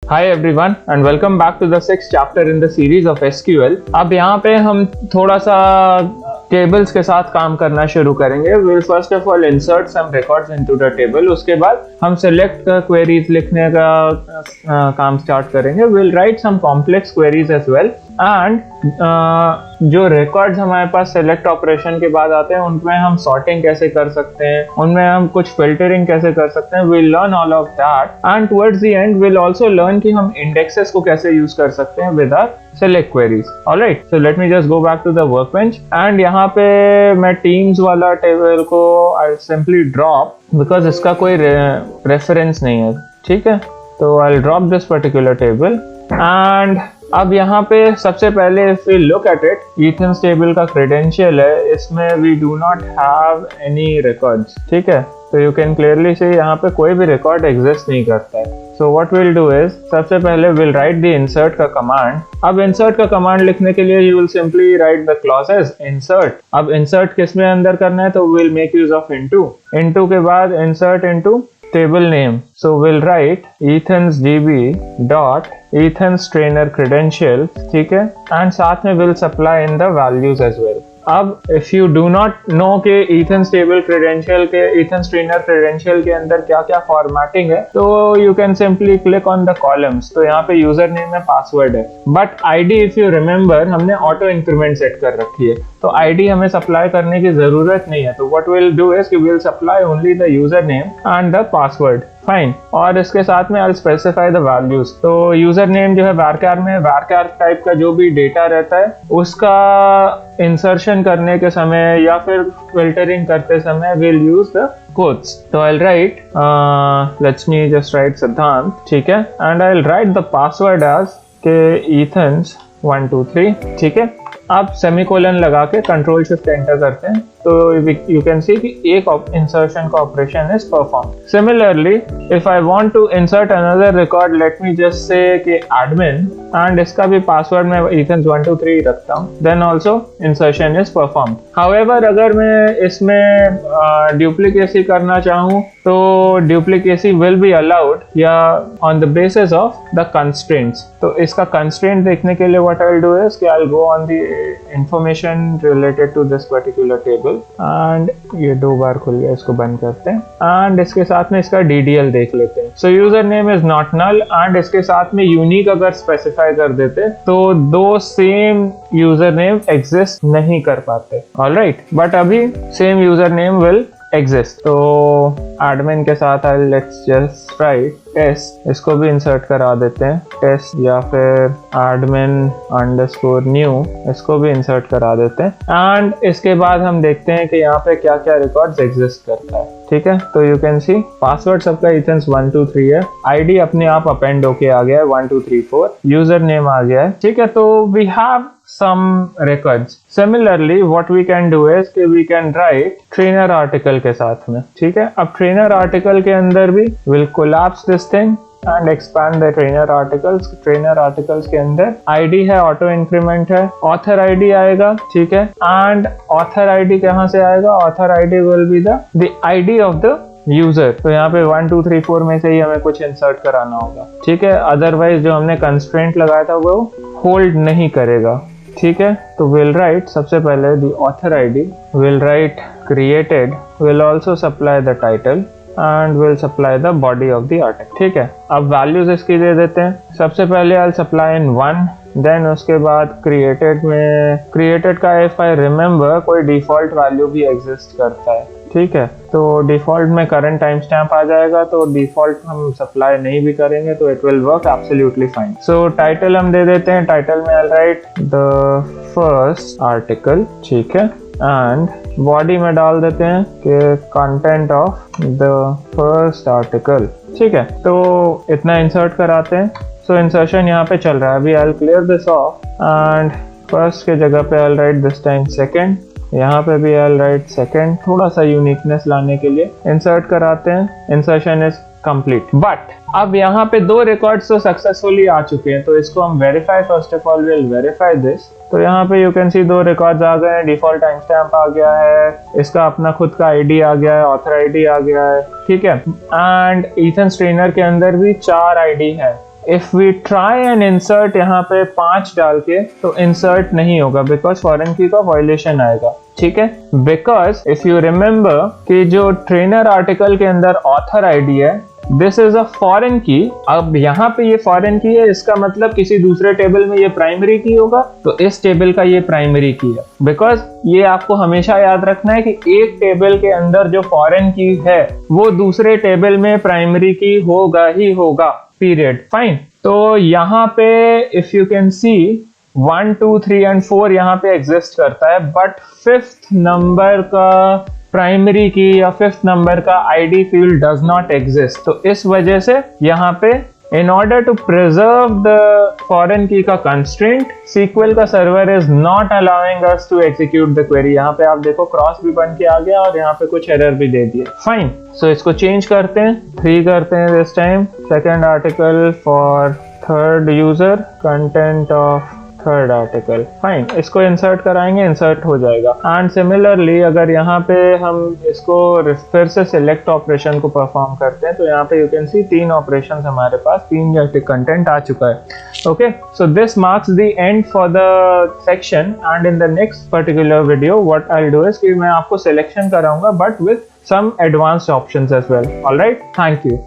Hi everyone and welcome back to the sixth chapter in the series of SQL। अब यहाँ पे हम थोड़ा सा टेबल्स के साथ काम करना शुरू करेंगे। We'll first of all insert some records into the table। उसके बाद हम select queries लिखने का काम स्टार्ट करेंगे। We'll write some complex queries as well and जो रिकॉर्ड्स हमारे पास सेलेक्ट ऑपरेशन के बाद आते हैं उनमें हम सॉर्टिंग कैसे कर सकते हैं, उनमें हम कुछ फिल्टरिंग कैसे कर सकते हैं। we'll learn all of that and towards the end we'll also learn कि हम इंडेक्सेस को कैसे यूज कर सकते हैं with our select queries। Alright, so let me just go back to the workbench and यहाँ पे मैं टीम्स वाला टेबल को I'll simply drop because इसका कोई रेफरेंस नहीं है। ठीक है, तो I'll drop this particular table and अब यहाँ पे सबसे पहले if we look at it, Ethan's table का क्रेडेंशियल है, इसमें we do not have any records। ठीक है, तो you can clearly see यहाँ पे कोई भी रिकॉर्ड एग्जिस्ट नहीं करता है। So what we'll do is सबसे पहले we'll write the insert का कमांड। अब insert का कमांड लिखने के लिए you will simply write the clauses insert। अब insert किस में अंदर करना है, तो we'll make use of into के बाद insert into table name। So we'll write Ethan's db dot Ethan's trainer credential। ठीक है, and साथ में we'll supply in the values as well। अब if you do not know कि Ethan's table credential के Ethan's trainer credential के अंदर क्या क्या फॉर्मेटिंग है, तो you can simply click on the columns। तो यहाँ पे यूजर नेम है, पासवर्ड है, but ID if you remember हमने ऑटो इंक्रीमेंट सेट कर रखी है, तो आईडी हमें सप्लाई करने की जरूरत नहीं है। तो what we'll do is कि we'll supply only the username and the password। Fine, और इसके साथ में I'll specify the values। तो यूजर नेम जो है varchar में, varchar टाइप का जो भी डेटा रहता है उसका इंसर्शन करने के समय या फिर फिल्टरिंग करते समय we'll use the quotes। तो I'll write let me just write Siddhant। ठीक है, and I'll write the password as के Ethan's 1 2 3। ठीक है, आप सेमीकोलन लगा के कंट्रोल शिफ्ट एंटर करते हैं तो यू कैन सी कि एक इंसर्शन का operation is perform. Similarly if I want to insert another record, let me just say कि एडमिन एंड इसका भी पासवर्ड मैं Ethan's 1 2 3 रखता हूँ, then also insertion is perform. However अगर मैं इसमें डुप्लीकेसी करना चाहूँ तो डुप्लीकेसी विल बी अलाउड या on the basis of the constraints. तो इसका कंस्ट्रेंट देखने के लिए what I will do is कि I will go on the information related to this particular table and ये 2 बार खुल गया, इसको बंद करते हैं एंड इसके साथ में इसका DDL देख लेते हैं। So user name is not null and इसके साथ में यूनिक अगर स्पेसिफाई कर देते तो 2 सेम यूजर नेम एग्जिस्ट नहीं कर पाते। ऑलराइट, बट अभी same user name will exist. तो एडमिन के साथ I let's just write test, इसको भी इंसर्ट करा देते हैं टेस्ट, या फिर एडमिन अंडरस्कोर न्यू, इसको भी इंसर्ट करा देते हैं एंड इसके बाद हम देखते हैं कि यहाँ पे क्या क्या रिकॉर्ड्स एग्जिस्ट करता है। ठीक है, तो यू कैन सी पासवर्ड सबका Ethan's 1 2 3 है, आईडी अपने आप अपेंड होके आ गया है 1 2 3 4, यूजर नेम आ गया है। ठीक है, तो we have some records। Similarly what we can do is कि we can write trainer article के साथ में। ठीक है, अब trainer article के अंदर भी we'll collapse this thing and expand the trainer articles। trainer articles के अंदर ID है, auto increment है, author ID आएगा। ठीक है, and author ID कहाँ से आएगा, author ID will be the ID of the user. तो यहाँ पे 1 2 3 4 में से ही हमें कुछ इंसर्ट कराना होगा। ठीक है, अदरवाइज जो हमने कंस्ट्रेंट लगाया था वो होल्ड नहीं करेगा। ठीक है, तो विल राइट सबसे पहले the author ID, will write created, will also supply the title and will supply the body of the article. ठीक है, अब वैल्यूज इसकी दे देते हैं। सबसे पहले आई सप्लाई इन 1, देन उसके बाद क्रिएटेड में, क्रिएटेड का इफ आई रिमेम्बर कोई डिफॉल्ट वैल्यू भी एग्जिस्ट करता है। ठीक है, तो डिफॉल्ट में करंट टाइम स्टैम्प आ जाएगा, तो डिफॉल्ट हम सप्लाई नहीं भी करेंगे तो it will work absolutely fine. So title हम दे देते हैं, टाइटल में आई राइट द फर्स्ट आर्टिकल। ठीक है, एंड बॉडी में डाल देते हैं कि content of the first article. ठीक है, तो इतना इंसर्ट कराते हैं। सो इंसर्शन यहाँ पे चल रहा है। अभी I will clear this of and first के जगह पे I will write this time second, यहाँ पे भी आई विल राइट सेकंड, थोड़ा सा यूनिकनेस लाने के लिए इंसर्ट कराते हैं। Insertion is complete. बट अब यहाँ पे 2 रिकॉर्ड्स तो सक्सेसफुली आ चुके हैं, तो इसको हम verify, first of all will verify this. तो यहाँ पे यू कैन सी 2 रिकॉर्ड्स आ गए हैं, डिफॉल्ट टाइम स्टैम्प आ गया है, इसका अपना खुद का आईडी आ गया है, ऑथर आईडी आ गया है। ठीक है, एंड ईथन ट्रेनर के अंदर भी 4 आईडी है, if we try and insert यहाँ पे 5 डाल के, तो इंसर्ट नहीं होगा बिकॉज फॉरेन की का वायलेशन आएगा, ठीक है। बिकॉज इफ यू रिमेंबर कि जो ट्रेनर आर्टिकल के अंदर ऑथर आईडी है, दिस इज अ फॉरेन की। अब यहाँ पे ये फॉरेन की है, इसका मतलब किसी दूसरे टेबल में ये प्राइमरी की होगा, तो इस टेबल का ये प्राइमरी की है। बिकॉज ये आपको हमेशा याद रखना है कि एक टेबल के अंदर जो फॉरेन की है वो दूसरे टेबल में प्राइमरी की होगा ही होगा, पीरियड। फाइन। तो यहाँ पे if you can see 1, 2, 3 and 4 यहाँ पे एग्जिस्ट करता है, बट 5th नंबर का प्राइमरी की या 5th नंबर का ID field does not exist. तो इस वजह से यहाँ पे in order to preserve the foreign key का कंस्ट्रेंट, SQL का server is not allowing us to execute the query. यहाँ पे आप देखो क्रॉस भी बन के आ गया और यहाँ पे कुछ एरर भी दे दिए। फाइन। सो इसको चेंज करते हैं, 3 करते हैं this time. Second article for third user, content of third article. Fine. इसको इंसर्ट कराएंगे, इंसर्ट हो जाएगा। एंड सिमिलरली अगर यहाँ पे हम इसको फिर से सिलेक्ट ऑपरेशन को परफॉर्म करते हैं, तो यहाँ पे यू कैन सी 3 ऑपरेशन हमारे पास, 3 कंटेंट आ चुका है। Okay, so this marks the end for the section. And in the next particular video what I will do is कि मैं आपको सिलेक्शन कराऊंगा but with some advanced options as well. All right, thank you.